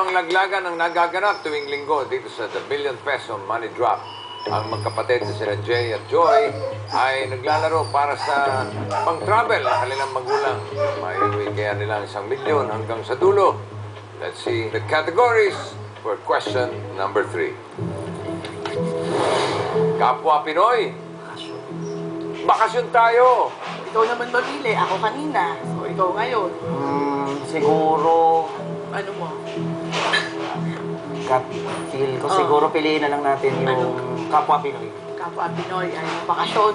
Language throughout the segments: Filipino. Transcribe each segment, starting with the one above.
namang laglagan ang nagaganap tuwing linggo dito sa The Million Peso Money Drop. Ang magkapatid na sila Jay at Joy ay naglalaro para sa pang-travel ng kanilang magulang. Maiuwi kaya nila ang 1 milyon hanggang sa dulo. Let's see the categories for question number 3. Kapwa Pinoy. Bakasyon tayo. Ikaw naman mamili. Ako kanina. So, ikaw ngayon. Siguro, Ano mo? feel ko, siguro piliin na lang natin yung Kapwa Pinoy. Kapwa Pinoy ay bakasyon.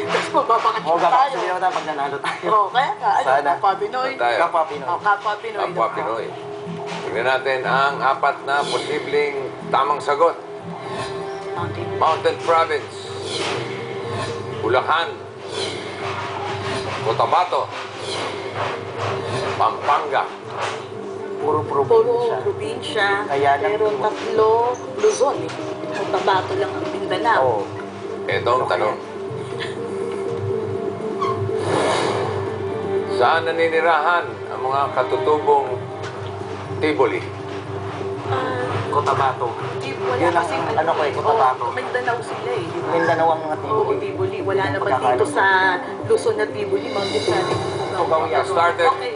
Tapos magbabakasyon Oo, tayo. sabihin naman tayo pag nanalo tayo. Oo, kaya ka. Ano, Sana. Kapwa Pinoy. Tayo. Kapwa Pinoy. Oh, Kapwa Pinoy. Kapwa Pinoy. Tignan natin ang 4 na posibleng tamang sagot. Mountain Province, Bulacan, Cotabato, Pampanga. Puro Puro probinsya. probinsya. Kaya lang Pero yung- 3 Luzon eh. Cotabato lang ang Mindanao. Oo. Ito ang tanong. Saan naninirahan ang mga katutubong Tiboli? Cotabato. Wala Yun ang kasing ano ko eh, Cotabato. Mindanao sila eh. Di ba? Mindanao ang mga Oo, Tiboli. Tiboli. Wala Yung naman pagkakaalam dito ko. sa Luzon na Tiboli. Mountain Province. Tugaw yan. Started. Okay.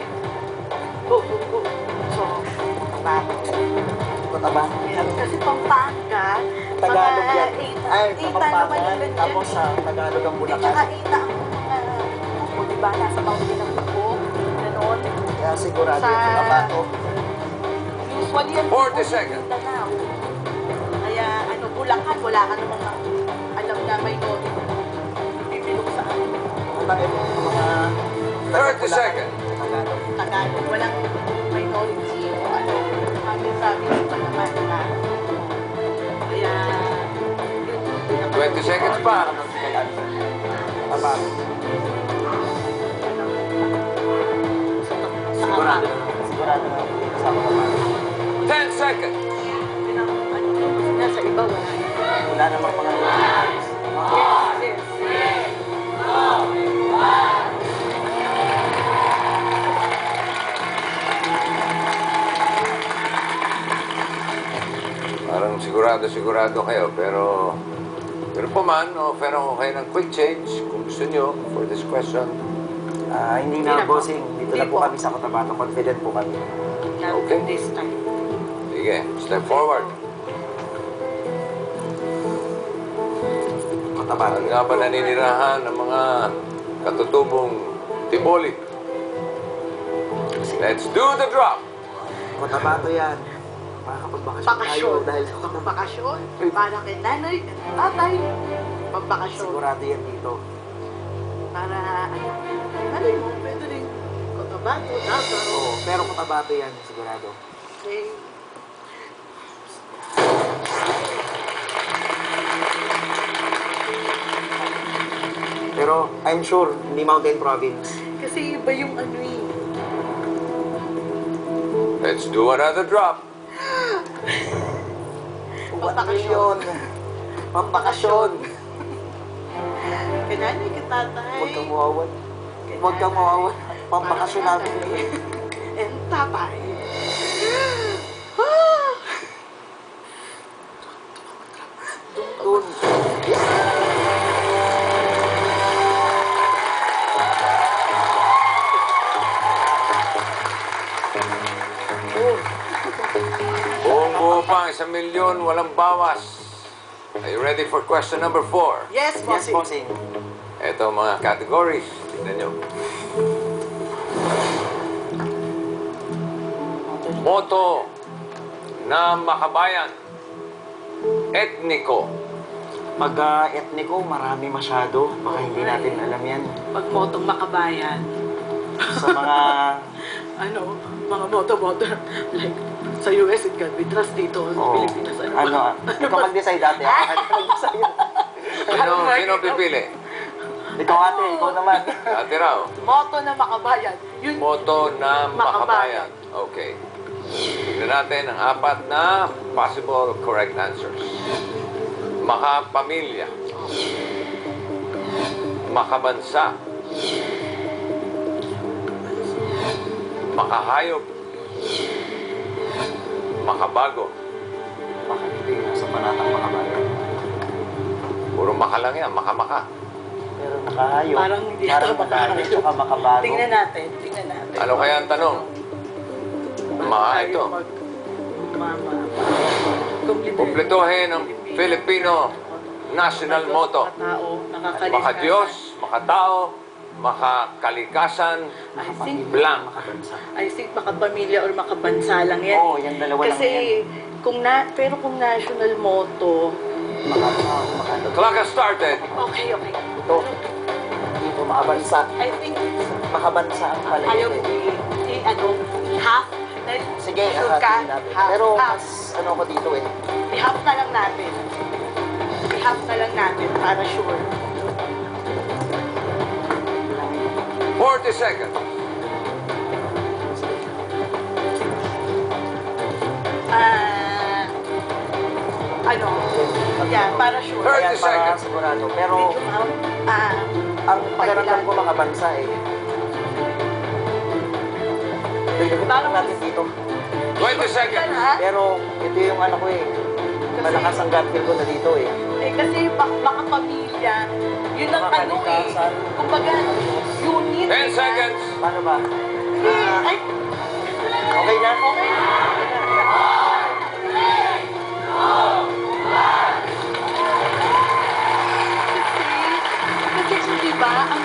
Go, go, go. So, Cotabato. Cotabato. Kasi Pampanga, Tagalog mga yan. Ay, Eita naman Kapampangan. yung ganyan. Tapos sa Tagalog ang At Bulacan. saka Eita ang o diba, nasa mountain ng Buko. Ganon. Kaya sigurado Sa- yung Cotabato. Usually yan. 40 seconds. Mindanao. Kaya ano, Bulacan, wala ka namang alam na may note. Pipilok sa ano. Mga 30 seconds. Tagalog. Tagalog, walang minority o ano, hanggang sabi pa naman na kaya yun 20 seconds pa. Cotabato. Sigurado na. Sigurado na. Sa Cotabato. 10 seconds. nasa iba wala na. Wala namang mga Yes, yes. Parang sigurado kayo, pero pa man, offer ako kayo ng quick change kung gusto nyo for this question. Hindi Hindi na na, po. bossing. Dito Hindi na po po. kami sa Cotabato. Confident po kami. Not Okay. this time. Sige, step forward. Cotabato. Saan nga ba naninirahan ng mga katutubong Tiboli? Let's do the drop! Cotabato yan. Makakapagbakasyon tayo Bakasyon. dahil sa Bakasyon. Para kay nanay, tatay. Pagbakasyon. sigurado yan dito. Para, ano, nanay mo, pwede rin. Cotabato, Davao. Oo, pero Cotabato yan, sigurado. Okay. Pero I'm sure, hindi Mountain Province. Kasi iba yung ano eh. Let's do another drop. Pampakasyon. Pampakasyon. Kay nanay, kay tatay. Huwag kang mawawan. Kay Huwag kang nanay. mawawan. Pampakasyon Para natin. kay tatay. And tatay. Doon. Buong buo pa, 1 milyon, walang bawas. Are you ready for question number 4? Yes, Yes, bossing. bossing. Ito ang mga categories. Tignan nyo. Moto na makabayan. Etniko. Pag etniko, marami masyado. Baka hindi natin alam yan. Pag motong makabayan, Sa mga... ano, mga moto-moto, like, sa US, it can be trust dito, sa Oo. Pilipinas, ano Ano, ba? ikaw mag-decide ate. Ako mag-decide. Sino pipili? Ikaw ate, ikaw naman. Ate Rao. Moto na makabayan. Yun, Moto na makabayan. Makabayan. Okay. Tignan natin ang 4 na possible correct answers. Makapamilya. Makabansa. Makahayop. makabago. Baka hindi nasa panatang makabayan. Puro maka lang yan, maka-maka. Pero nakahayop. Parang hindi ata Parang nakahayop, tsaka makabago. Tingnan natin, tingnan natin. Ano kaya ang tanong? Maka ito. Mama. Kumpletuhin ang Filipino national motto. Makatao, nakakalikasan. Maka-Diyos, makatao, makakalikasan, I think, blank. Makabansa. I think makapamilya or makabansa lang yan. Oo, yung dalawa lang yan. Kasi, pero kung national motto, The clock has started. okay. Ito. Dito makabansa. I think, Makabansa ang pala ayaw yun eh. half. Sige, sure ka? hatiin natin. Half, Pero half. mas ano ko dito eh. I-half na lang natin. I-half na lang natin para sure. 40 seconds. Ano? Yeah, para sure. 30 Ayan, para seconds. sigurado. Pero Medyo count. ang pakiramdam ko makabansa eh. Dagdagan Parang- natin dito. 20 Yan, seconds. ha? Pero ito yung ano ko eh. Malakas ang gut feel ko na dito eh. Kasi baka pamilya, yun ang ano eh. Makakalikasan. Kumbaga, unit. 10 seconds. Paano ba? Ay, Okay na? okay. Kasi di ba, ang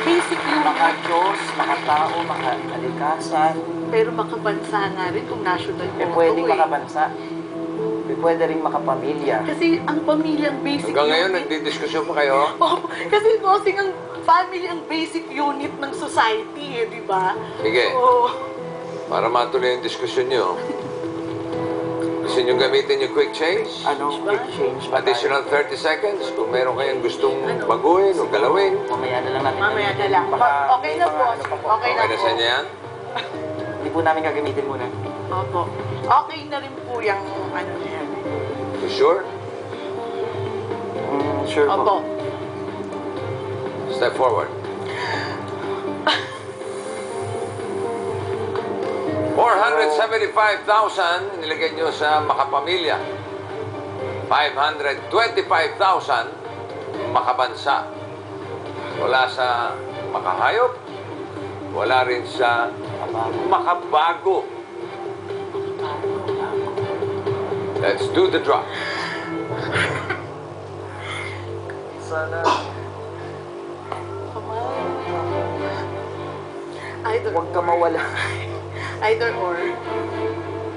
basic unit, Maka-Diyos, makatao, makakalikasan. pero makabansa nga rin kung national Eh, motto pwedeng eh. makabansa. Eh, pwede rin makapamilya. Kasi ang pamilya ang basic Hanggang ngayon, unit. nagdidiskusyon pa kayo. Oh, kasi bossing ang family ang basic unit ng society eh, di ba? Sige. So, Para matuloy yung diskusyon nyo. Gusto nyo gamitin yung quick change? Ano, quick change ba tayo? Additional 30 seconds. Kung meron kayong gustong baguhin o galawin. Mamaya na lang natin. mamaya na lang. Baka- Okay na po. baka ano pa po. Okay Okay na na po. sa inyo yan? Hindi po namin gagamitin muna. Opo. Okay na rin po yung ano na yan. You sure? Sure Opo. po. Step forward. 475,000 nilagay nyo sa makapamilya. 525,000 makabansa. Wala sa makahayop. Wala rin sa makabago. Let's do the drop. Sana Either huwag ka mawala. Either or.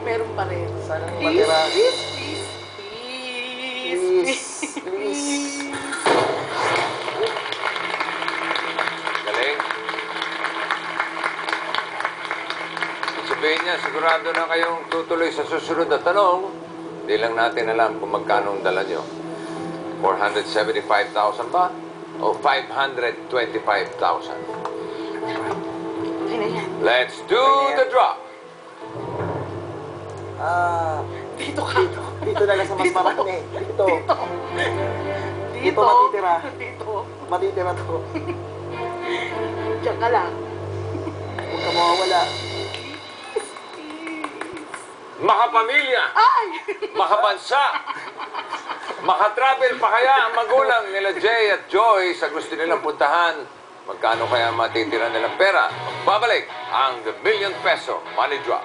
Meron pa rin. Sana Please, matira. please, please, Please. Galing. Sabihin niya, sigurado na kayong tutuloy sa susunod na tanong. Hindi lang natin alam kung magkano ang dala nyo. 475,000 ba? O 525,000? Okay na yan. Let's do the drop. Dito ka. Dito na lang sa mas marami. Dito. Dito. Dito matitira. Dito. Matitira to. Diyan ka lang. Huwag ka mawawala. Makapamilya, Ay! makabansa, makatravel pa kaya ang magulang nila Jay at Joy sa gusto nilang puntahan. Magkano kaya matitira nilang pera? Babalik ang The Million Peso Money Drop.